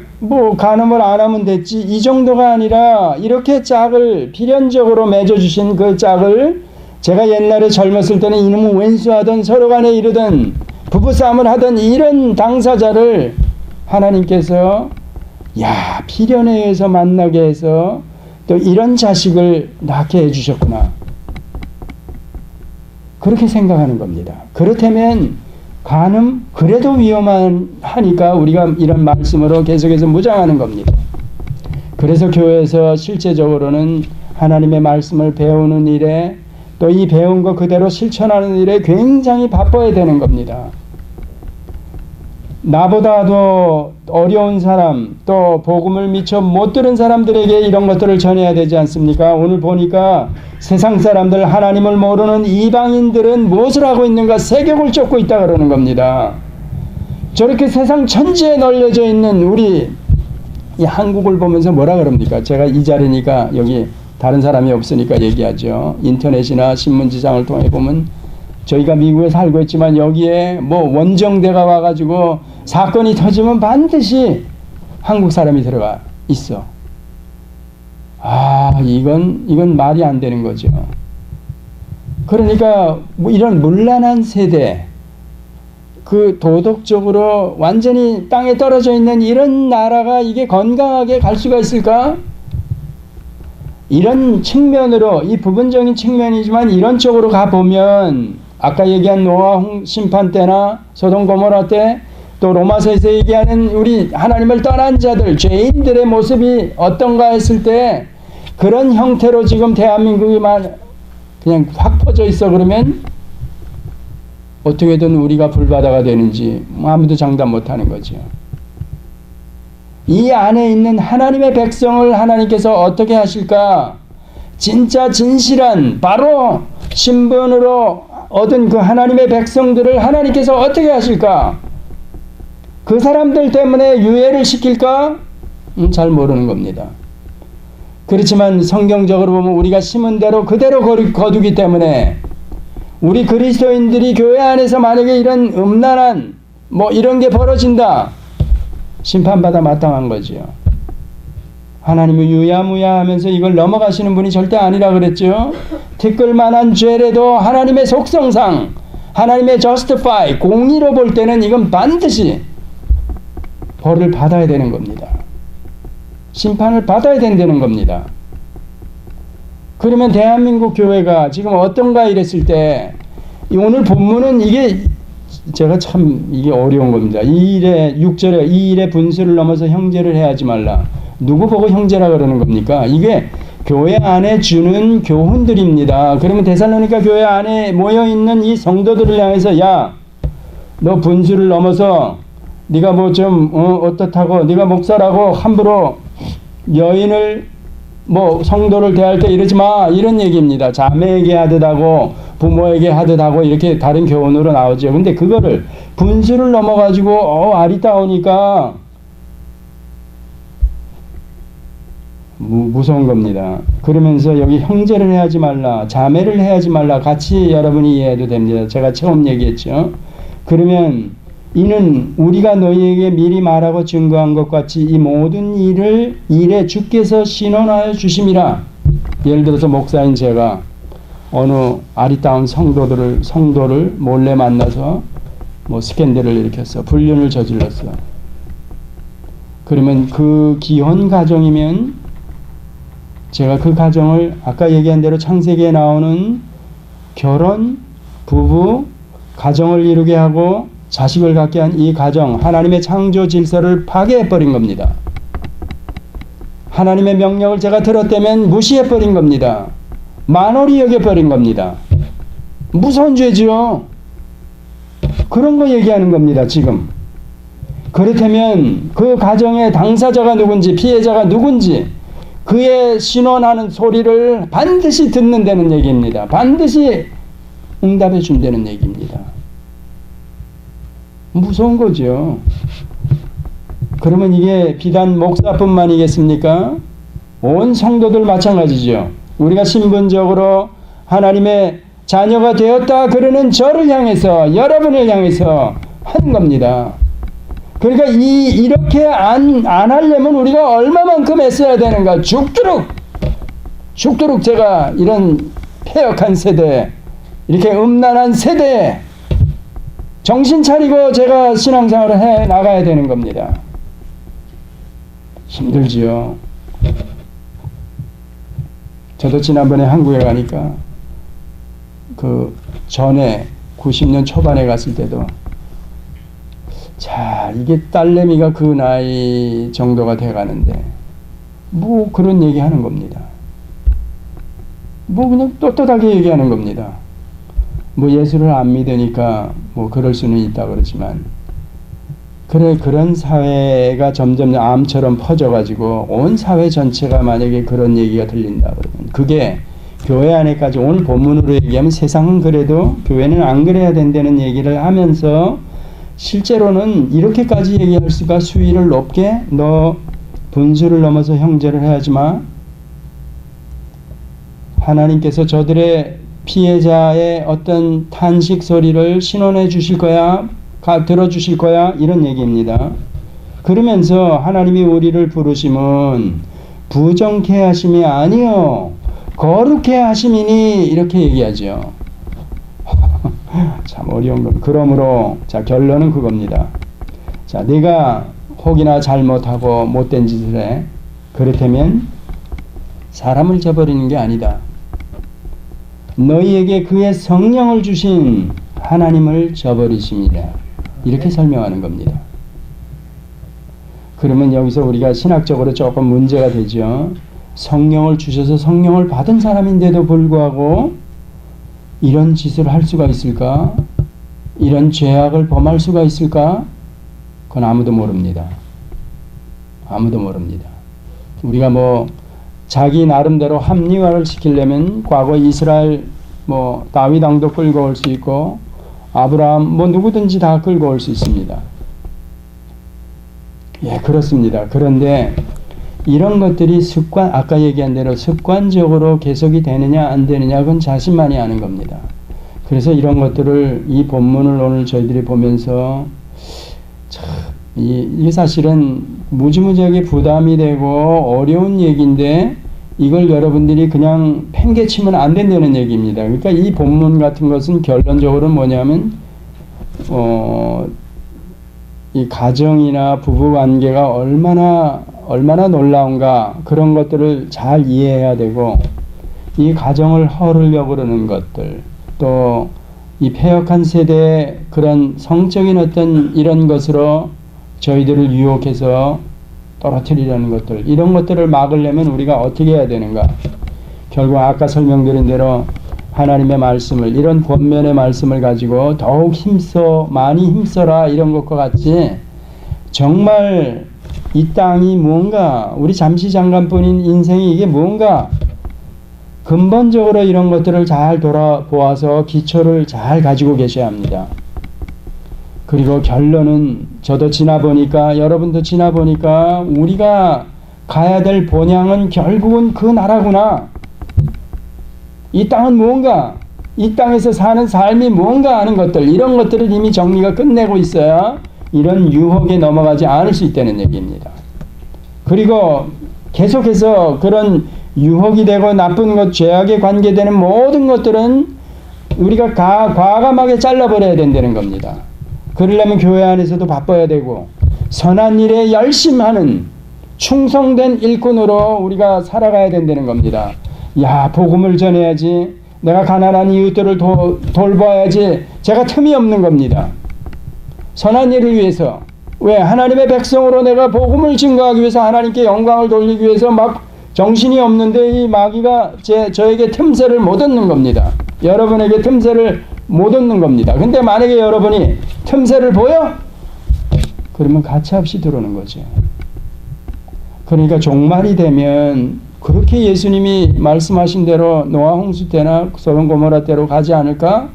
간음을 안 하면 됐지 이 정도가 아니라 이렇게 짝을 필연적으로 맺어주신 그 짝을 제가 옛날에 젊었을 때는 이놈은 왼수하던 서로 간에 이르던 부부싸움을 하던 이런 당사자를 하나님께서 필연에 의해서 만나게 해서 또 이런 자식을 낳게 해주셨구나, 그렇게 생각하는 겁니다. 그렇다면 간음 그래도 위험하니까 우리가 이런 말씀으로 계속해서 무장하는 겁니다. 그래서 교회에서 실제적으로는 하나님의 말씀을 배우는 일에 또 이 배운 거 그대로 실천하는 일에 굉장히 바빠야 되는 겁니다. 나보다도 어려운 사람, 또 복음을 미처 못 들은 사람들에게 이런 것들을 전해야 되지 않습니까? 오늘 보니까 세상 사람들, 하나님을 모르는 이방인들은 무엇을 하고 있는가? 세격을 쫓고 있다 그러는 겁니다. 저렇게 세상 천지에 널려져 있는 우리 이 한국을 보면서 뭐라 그럽니까? 제가 이 자리니까 여기 다른 사람이 없으니까 얘기하죠. 인터넷이나 신문지상을 통해 보면 저희가 미국에 살고 있지만 여기에 원정대가 와가지고 사건이 터지면 반드시 한국 사람이 들어가 있어. 이건 말이 안 되는 거죠. 그러니까 이런 문란한 세대, 그 도덕적으로 완전히 땅에 떨어져 있는 이런 나라가 이게 건강하게 갈 수가 있을까? 이런 측면으로, 이 부분적인 측면이지만 이런 쪽으로 가보면 아까 얘기한 노아 심판 때나 소돔 고모라 때, 또 로마서에서 얘기하는 우리 하나님을 떠난 자들, 죄인들의 모습이 어떤가 했을 때 그런 형태로 지금 대한민국이 그냥 확 퍼져 있어. 그러면 어떻게든 우리가 불바다가 되는지 아무도 장담 못하는 거죠. 이 안에 있는 하나님의 백성을 하나님께서 어떻게 하실까? 진짜 진실한 바로 신분으로 얻은 그 하나님의 백성들을 하나님께서 어떻게 하실까? 그 사람들 때문에 유예를 시킬까? 잘 모르는 겁니다. 그렇지만 성경적으로 보면 우리가 심은 대로 그대로 거두기 때문에 우리 그리스도인들이 교회 안에서 만약에 이런 음란한 이런 게 벌어진다, 심판받아 마땅한 거지요. 하나님은 유야무야 하면서 이걸 넘어가시는 분이 절대 아니라 그랬죠. 티끌만한 죄라도 하나님의 속성상, 하나님의 justify, 공의로 볼 때는 이건 반드시 벌을 받아야 되는 겁니다. 심판을 받아야 된다는 겁니다. 그러면 대한민국 교회가 지금 어떤가 이랬을 때, 오늘 본문은 이게 제가 참 이게 어려운 겁니다. 6절에 이 일의 분수를 넘어서 형제를 해하지 말라. 누구 보고 형제라 그러는 겁니까? 이게 교회 안에 주는 교훈들입니다. 그러면 데살로니가 교회 안에 모여있는 이 성도들을 향해서, 야, 너 분수를 넘어서 네가 어떻다고, 네가 목사라고 함부로 여인을 성도를 대할 때 이러지 마, 이런 얘기입니다. 자매에게 하듯 하고 부모에게 하듯 하고 이렇게 다른 교훈으로 나오죠. 근데 그거를 분수를 넘어가지고 아리따우니까 무서운 겁니다. 그러면서 여기 형제를 해하지 말라, 자매를 해하지 말라, 같이 여러분이 이해해도 됩니다. 제가 처음 얘기했죠. 그러면 이는 우리가 너희에게 미리 말하고 증거한 것 같이 이 모든 일에 주께서 신원하여 주심이라. 예를 들어서 목사인 제가 어느 아리따운 성도를 몰래 만나서 스캔들을 일으켰어, 불륜을 저질렀어. 그러면 그 기혼 가정이면 제가 그 가정을 아까 얘기한 대로 창세기에 나오는 결혼, 부부, 가정을 이루게 하고 자식을 갖게 한 이 가정, 하나님의 창조 질서를 파괴해버린 겁니다. 하나님의 명령을 제가 들었다면 무시해버린 겁니다. 만홀히 여겨버린 겁니다. 무서운 죄죠. 그런 거 얘기하는 겁니다, 지금. 그렇다면 그 가정의 당사자가 누군지, 피해자가 누군지, 그의 신원하는 소리를 반드시 듣는다는 얘기입니다. 반드시 응답해 준다는 얘기입니다. 무서운 거죠. 그러면 이게 비단 목사뿐만이겠습니까? 온 성도들 마찬가지죠. 우리가 신분적으로 하나님의 자녀가 되었다 그러는 저를 향해서, 여러분을 향해서 하는 겁니다. 그러니까 이렇게 안 하려면 우리가 얼마만큼 애써야 되는가. 죽도록 제가 이런 폐역한 세대, 이렇게 음란한 세대에 정신 차리고 제가 신앙생활을 해 나가야 되는 겁니다. 힘들지요. 저도 지난번에 한국에 가니까 그 전에 90년 초반에 갔을 때도, 자, 이게 딸내미가 그 나이 정도가 돼 가는데 그런 얘기 하는 겁니다. 그냥 떳떳하게 얘기하는 겁니다. 예수를 안 믿으니까 그럴 수는 있다 그러지만, 그런 사회가 점점 암처럼 퍼져가지고 온 사회 전체가 만약에 그런 얘기가 들린다 그러면, 그게 교회 안에까지, 오늘 본문으로 얘기하면 세상은 그래도 교회는 안 그래야 된다는 얘기를 하면서 실제로는 이렇게까지 얘기할 수가, 수위를 높게, 너 분수를 넘어서 형제를 해야지 마. 하나님께서 저들의 피해자의 어떤 탄식 소리를 신원해 주실 거야, 들어주실 거야, 이런 얘기입니다. 그러면서 하나님이 우리를 부르심은 부정케 하심이 아니요 거룩케 하심이니, 이렇게 얘기하죠. 참 어려운 겁니다. 그러므로 자, 결론은 그겁니다. 자, 네가 혹이나 잘못하고 못된 짓을 해. 그렇다면 사람을 저버리는 게 아니다. 너희에게 그의 성령을 주신 하나님을 저버리십니다. 이렇게 설명하는 겁니다. 그러면 여기서 우리가 신학적으로 조금 문제가 되죠. 성령을 주셔서 성령을 받은 사람인데도 불구하고 이런 짓을 할 수가 있을까? 이런 죄악을 범할 수가 있을까? 그건 아무도 모릅니다. 아무도 모릅니다. 우리가 자기 나름대로 합리화를 시키려면 과거 이스라엘 다윗 왕도 끌고 올 수 있고 아브라함 누구든지 다 끌고 올 수 있습니다. 예, 그렇습니다. 그런데 이런 것들이 아까 얘기한 대로 습관적으로 계속이 되느냐 안 되느냐 그건 자신만이 아는 겁니다. 그래서 이런 것들을 이 본문을 오늘 저희들이 보면서 이게 사실은 무지무지하게 부담이 되고 어려운 얘기인데 이걸 여러분들이 그냥 팽개치면 안 된다는 얘기입니다. 그러니까 이 본문 같은 것은 결론적으로 뭐냐면 이 가정이나 부부관계가 얼마나 놀라운가 그런 것들을 잘 이해해야 되고 이 가정을 헐으려고 그러는 것들 또 이 패역한 세대의 그런 성적인 어떤 이런 것으로 저희들을 유혹해서 떨어뜨리려는 것들 이런 것들을 막으려면 우리가 어떻게 해야 되는가? 결국 아까 설명드린 대로 하나님의 말씀을 이런 권면의 말씀을 가지고 더욱 많이 힘써라 이런 것과 같이 정말 이 땅이 무언가 우리 잠시 잠깐뿐인 인생이 이게 무언가 근본적으로 이런 것들을 잘 돌아보아서 기초를 잘 가지고 계셔야 합니다. 그리고 결론은 저도 지나보니까 여러분도 지나보니까 우리가 가야 될 본향은 결국은 그 나라구나. 이 땅은 무언가 이 땅에서 사는 삶이 무언가 하는 것들 이런 것들을 이미 정리가 끝내고 있어야 이런 유혹에 넘어가지 않을 수 있다는 얘기입니다. 그리고 계속해서 그런 유혹이 되고 나쁜 것 죄악에 관계되는 모든 것들은 우리가 과감하게 잘라버려야 된다는 겁니다. 그러려면 교회 안에서도 바빠야 되고 선한 일에 열심하는 충성된 일꾼으로 우리가 살아가야 된다는 겁니다. 야, 복음을 전해야지. 내가 가난한 이웃들을 돌봐야지. 제가 틈이 없는 겁니다. 선한 일을 위해서. 왜? 하나님의 백성으로 내가 복음을 증거하기 위해서 하나님께 영광을 돌리기 위해서 막 정신이 없는데 이 마귀가 저에게 틈새를 못 얻는 겁니다. 여러분에게 틈새를 못 얻는 겁니다. 근데 만약에 여러분이 틈새를 보여? 그러면 가차없이 들어오는 거죠. 그러니까 종말이 되면 그렇게 예수님이 말씀하신 대로 노아 홍수 때나 소돔 고모라 때로 가지 않을까?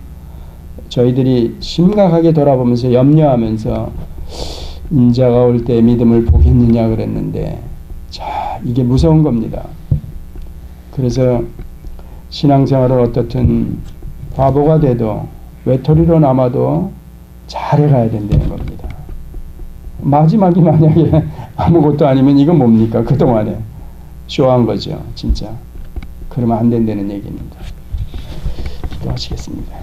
저희들이 심각하게 돌아보면서 염려하면서 인자가 올 때 믿음을 보겠느냐 그랬는데 자, 이게 무서운 겁니다. 그래서 신앙생활을 어떻든 바보가 돼도 외톨이로 남아도 잘해가야 된다는 겁니다. 마지막이 만약에 아무것도 아니면 이건 뭡니까? 그동안에 쇼한 거죠. 진짜. 그러면 안 된다는 얘기입니다. 또 하시겠습니다.